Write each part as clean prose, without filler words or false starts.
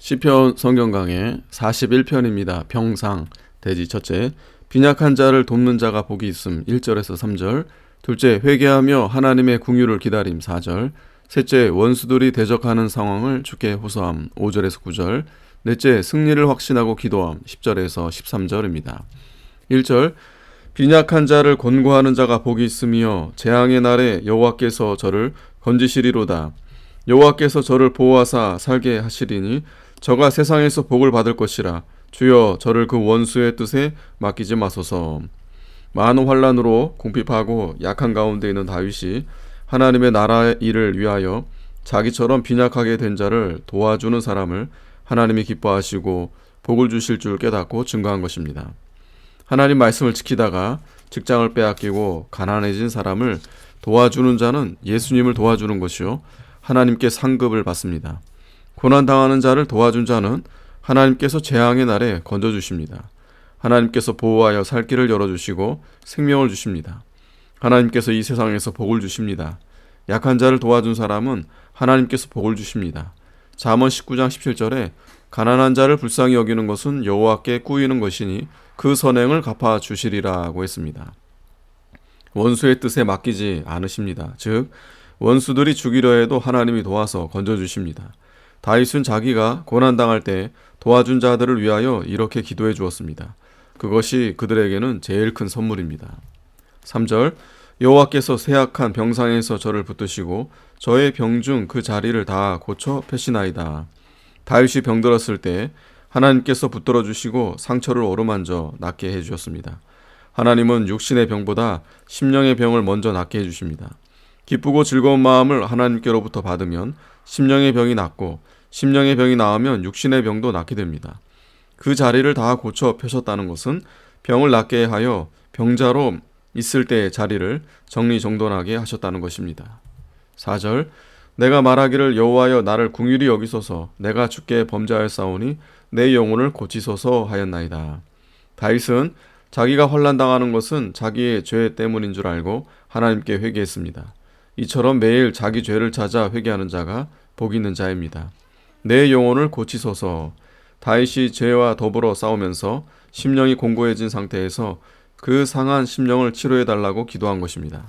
시편 성경 강해 41편입니다. 평상 대지. 첫째, 빈약한 자를 돕는 자가 복이 있음 1절에서 3절. 둘째, 회개하며 하나님의 궁유를 기다림 4절. 셋째, 원수들이 대적하는 상황을 주께 호소함 5절에서 9절. 넷째, 승리를 확신하고 기도함 10절에서 13절입니다. 1절, 빈약한 자를 권고하는 자가 복이 있으며 재앙의 날에 여호와께서 저를 건지시리로다. 여호와께서 저를 보호하사 살게 하시리니 저가 세상에서 복을 받을 것이라. 주여 저를 그 원수의 뜻에 맡기지 마소서. 많은 환난으로 궁핍하고 약한 가운데 있는 다윗이 하나님의 나라의 일을 위하여 자기처럼 빈약하게 된 자를 도와주는 사람을 하나님이 기뻐하시고 복을 주실 줄 깨닫고 증거한 것입니다. 하나님 말씀을 지키다가 직장을 빼앗기고 가난해진 사람을 도와주는 자는 예수님을 도와주는 것이요 하나님께 상급을 받습니다. 고난당하는 자를 도와준 자는 하나님께서 재앙의 날에 건져주십니다. 하나님께서 보호하여 살 길을 열어주시고 생명을 주십니다. 하나님께서 이 세상에서 복을 주십니다. 약한 자를 도와준 사람은 하나님께서 복을 주십니다. 잠언 19장 17절에 가난한 자를 불쌍히 여기는 것은 여호와께 꾸이는 것이니 그 선행을 갚아주시리라고 했습니다. 원수의 뜻에 맡기지 않으십니다. 즉 원수들이 죽이려 해도 하나님이 도와서 건져주십니다. 다윗은 자기가 고난당할 때 도와준 자들을 위하여 이렇게 기도해 주었습니다. 그것이 그들에게는 제일 큰 선물입니다. 3절, 여호와께서 쇠약한 병상에서 저를 붙드시고 저의 병중 그 자리를 다 고쳐 패시나이다. 다윗이 병들었을 때 하나님께서 붙들어 주시고 상처를 어루만져 낫게 해주셨습니다. 하나님은 육신의 병보다 심령의 병을 먼저 낫게 해주십니다. 기쁘고 즐거운 마음을 하나님께로부터 받으면 심령의 병이 낫고 심령의 병이 나으면 육신의 병도 낫게 됩니다. 그 자리를 다 고쳐 펴셨다는 것은 병을 낫게 하여 병자로 있을 때의 자리를 정리정돈하게 하셨다는 것입니다. 4절, 내가 말하기를 여호와여 나를 긍휼히 여기소서. 내가 주께 범죄하였사오니 내 영혼을 고치소서 하였나이다. 다윗은 자기가 환난당하는 것은 자기의 죄 때문인 줄 알고 하나님께 회개했습니다. 이처럼 매일 자기 죄를 찾아 회개하는 자가 복 있는 자입니다. 내 영혼을 고치소서. 다윗이 죄와 더불어 싸우면서 심령이 공고해진 상태에서 그 상한 심령을 치료해달라고 기도한 것입니다.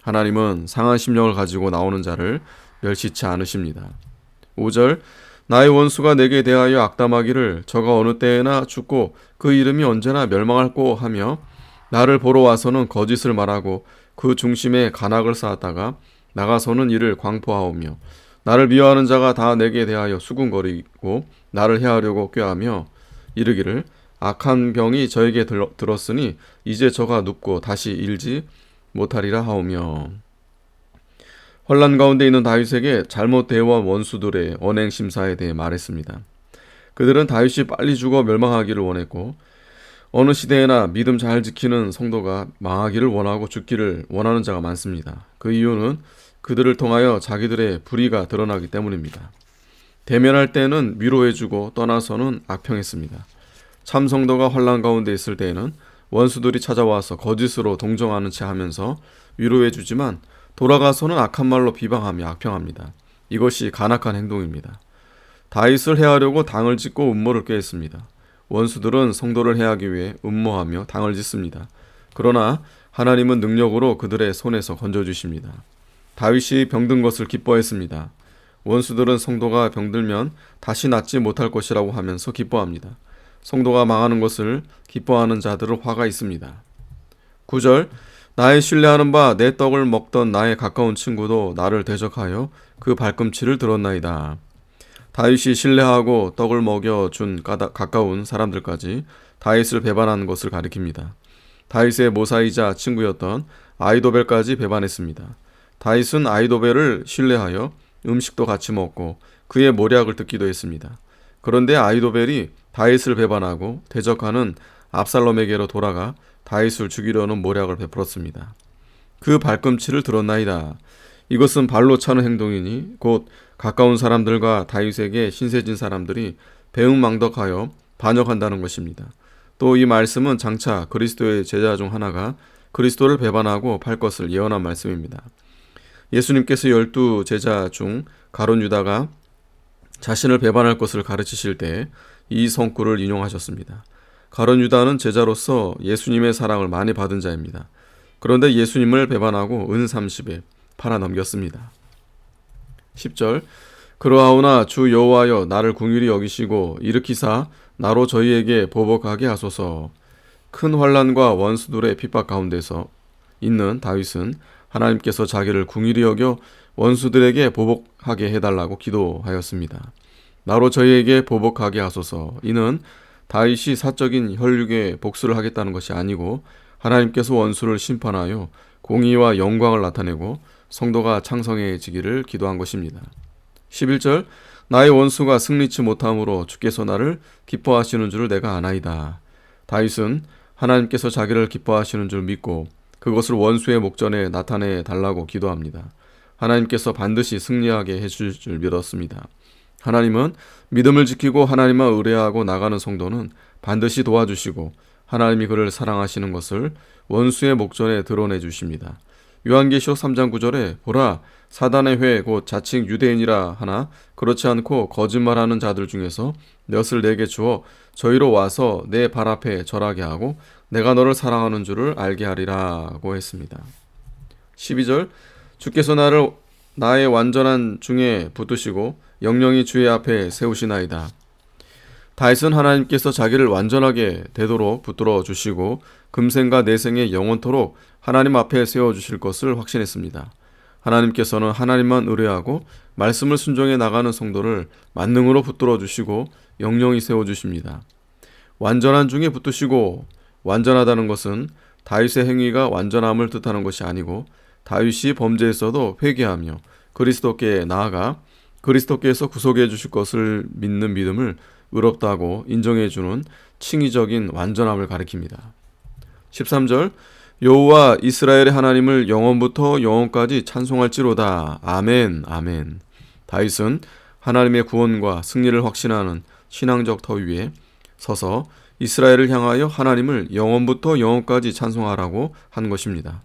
하나님은 상한 심령을 가지고 나오는 자를 멸시치 않으십니다. 5절, 나의 원수가 내게 대하여 악담하기를 저가 어느 때에나 죽고 그 이름이 언제나 멸망할꼬 하며 나를 보러 와서는 거짓을 말하고 그 중심에 간악을 쌓았다가 나가서는 이를 광포하오며 나를 미워하는 자가 다 내게 대하여 수군거리고 나를 해하려고 꾀하며 이르기를 악한 병이 저에게 들었으니 이제 저가 눕고 다시 일지 못하리라 하오며. 환난 가운데 있는 다윗에게 잘못 대해온 원수들의 언행 심사에 대해 말했습니다. 그들은 다윗이 빨리 죽어 멸망하기를 원했고 어느 시대에나 믿음 잘 지키는 성도가 망하기를 원하고 죽기를 원하는 자가 많습니다. 그 이유는 그들을 통하여 자기들의 불의가 드러나기 때문입니다. 대면할 때는 위로해주고 떠나서는 악평했습니다. 참 성도가 환난 가운데 있을 때에는 원수들이 찾아와서 거짓으로 동정하는 채 하면서 위로해주지만 돌아가서는 악한 말로 비방하며 악평합니다. 이것이 간악한 행동입니다. 다윗을 해하려고 당을 짓고 음모를 꾀했습니다. 원수들은 성도를 해하기 위해 음모하며 당을 짓습니다. 그러나 하나님은 능력으로 그들의 손에서 건져주십니다. 다윗이 병든 것을 기뻐했습니다. 원수들은 성도가 병들면 다시 낫지 못할 것이라고 하면서 기뻐합니다. 성도가 망하는 것을 기뻐하는 자들은 화가 있습니다. 9절, 나의 신뢰하는 바 내 떡을 먹던 나의 가까운 친구도 나를 대적하여 그 발꿈치를 들었나이다. 다윗이 신뢰하고 떡을 먹여준 가까운 사람들까지 다윗을 배반하는 것을 가리킵니다. 다윗의 모사이자 친구였던 아이도벨까지 배반했습니다. 다윗은 아이도벨을 신뢰하여 음식도 같이 먹고 그의 모략을 듣기도 했습니다. 그런데 아이도벨이 다윗을 배반하고 대적하는 압살롬에게로 돌아가 다윗을 죽이려는 모략을 베풀었습니다. 그 발꿈치를 들었나이다. 이것은 발로 차는 행동이니 곧 가까운 사람들과 다윗에게 신세진 사람들이 배은망덕하여 반역한다는 것입니다. 또 이 말씀은 장차 그리스도의 제자 중 하나가 그리스도를 배반하고 팔 것을 예언한 말씀입니다. 예수님께서 12 제자 중 가룟 유다가 자신을 배반할 것을 가르치실 때 이 성구를 인용하셨습니다. 가룟 유다는 제자로서 예수님의 사랑을 많이 받은 자입니다. 그런데 예수님을 배반하고 은 30에 팔아 넘겼습니다. 10절 그러하오나 주 여호와여 나를 긍휼히 여기시고 일으키사 나로 저희에게 보복하게 하소서. 큰 환난과 원수들의 핍박 가운데서 있는 다윗은 하나님께서 자기를 긍휼히 여겨 원수들에게 보복하게 해달라고 기도하였습니다. 나로 저희에게 보복하게 하소서. 이는 다윗이 사적인 혈육에 복수를 하겠다는 것이 아니고 하나님께서 원수를 심판하여 공의와 영광을 나타내고 성도가 창성해지기를 기도한 것입니다. 11절 나의 원수가 승리치 못함으로 주께서 나를 기뻐하시는 줄을 내가 아나이다. 다윗은 하나님께서 자기를 기뻐하시는 줄 믿고 그것을 원수의 목전에 나타내 달라고 기도합니다. 하나님께서 반드시 승리하게 해줄 줄 믿었습니다. 하나님은 믿음을 지키고 하나님만 의뢰하고 나가는 성도는 반드시 도와주시고 하나님이 그를 사랑하시는 것을 원수의 목전에 드러내 주십니다. 요한계시록 3장 9절에 보라 사단의 회 곧 자칭 유대인이라 하나 그렇지 않고 거짓말하는 자들 중에서 몇을 내게 주어 저희로 와서 내 발 앞에 절하게 하고 내가 너를 사랑하는 줄을 알게 하리라고 했습니다. 12절 주께서 나를 나의 완전한 중에 붙드시고 영영이 주의 앞에 세우시나이다. 다윗은 하나님께서 자기를 완전하게 되도록 붙들어 주시고 금생과 내생에 영원토록 하나님 앞에 세워주실 것을 확신했습니다. 하나님께서는 하나님만 의뢰하고 말씀을 순종해 나가는 성도를 만능으로 붙들어 주시고 영영이 세워주십니다. 완전한 중에 붙드시고 완전하다는 것은 다윗의 행위가 완전함을 뜻하는 것이 아니고 다윗이 범죄했어도 회개하며 그리스도께 나아가 그리스도께서 구속해 주실 것을 믿는 믿음을 의롭다고 인정해 주는 칭의적인 완전함을 가리킵니다. 13절 여호와 이스라엘의 하나님을 영원부터 영원까지 찬송할지로다. 아멘 아멘. 다윗은 하나님의 구원과 승리를 확신하는 신앙적 터 위에 서서 이스라엘을 향하여 하나님을 영원부터 영원까지 찬송하라고 한 것입니다.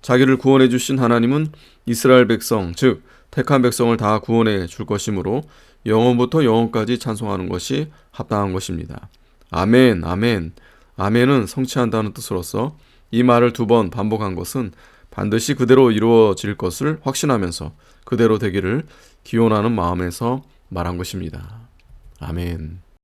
자기를 구원해 주신 하나님은 이스라엘 백성 즉 택한 백성을 다 구원해 줄 것이므로 영원부터 영원까지 찬송하는 것이 합당한 것입니다. 아멘 아멘. 아멘은 성취한다는 뜻으로서 이 말을 2번 반복한 것은 반드시 그대로 이루어질 것을 확신하면서 그대로 되기를 기원하는 마음에서 말한 것입니다. 아멘.